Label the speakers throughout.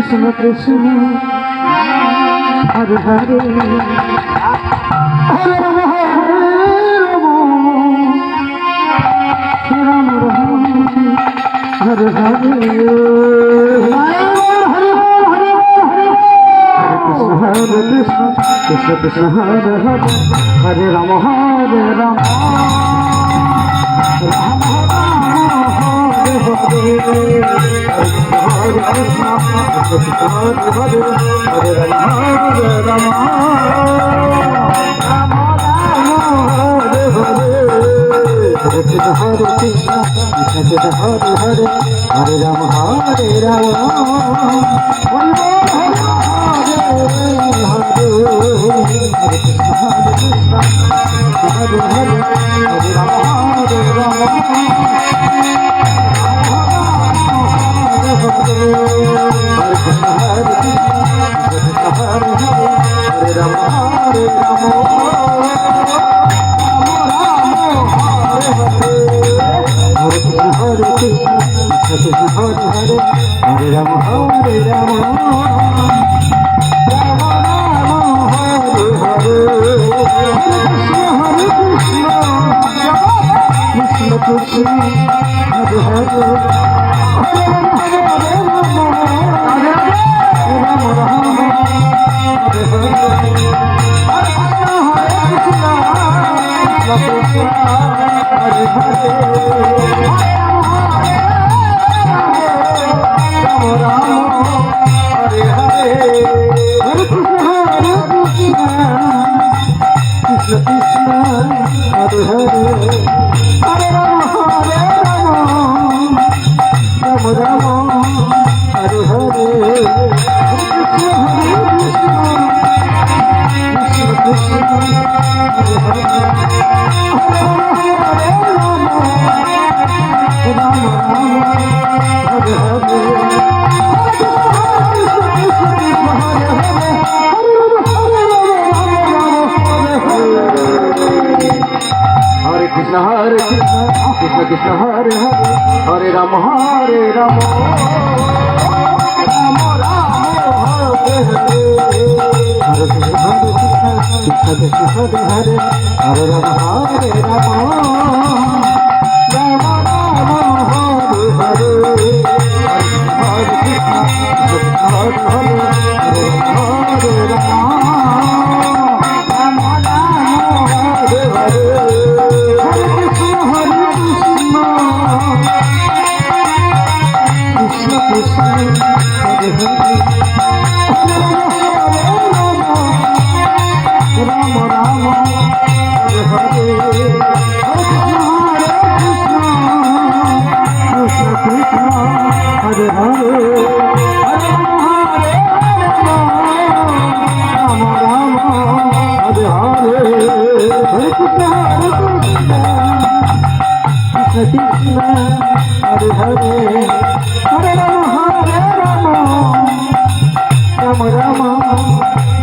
Speaker 1: Krishna Krishna Hare Hare Hare Ram Ram Ram Hare Hare Hare Krishna Krishna Krishna Hare Hare Hare Ram Hare Ram Ram Hare Hare Hare Krishna Krishna Hare Hare Hare Ram Hare Ram Ram Hare Hare Hare Krishna Hare Krishna Krishna Krishna Hare Hare Hare Ram Hare Ram Hare Krishna, Krishna Krishna Hare Hare, Hare Rama Hare Rama, Rama Rama Hare Hare, Hare Krishna Hare Krishna, Krishna Krishna Hare Hare, Hare Rama Hare Rama, Rama Rama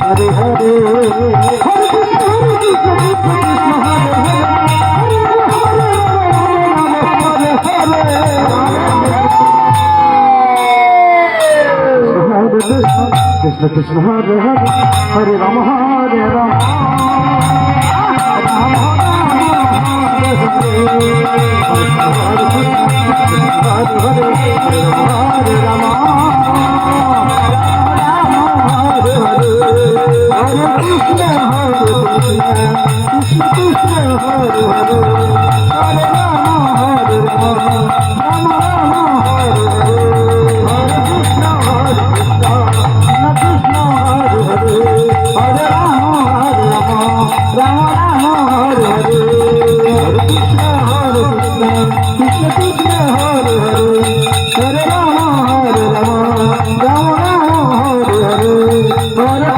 Speaker 1: Hare Hare, Hare Krishna, Krishna Hare Hare, Hare Rama Hare Rama. Krishna Krishna Hare Hare, Hare Rama Hare Rama, Rama Rama Hare Hare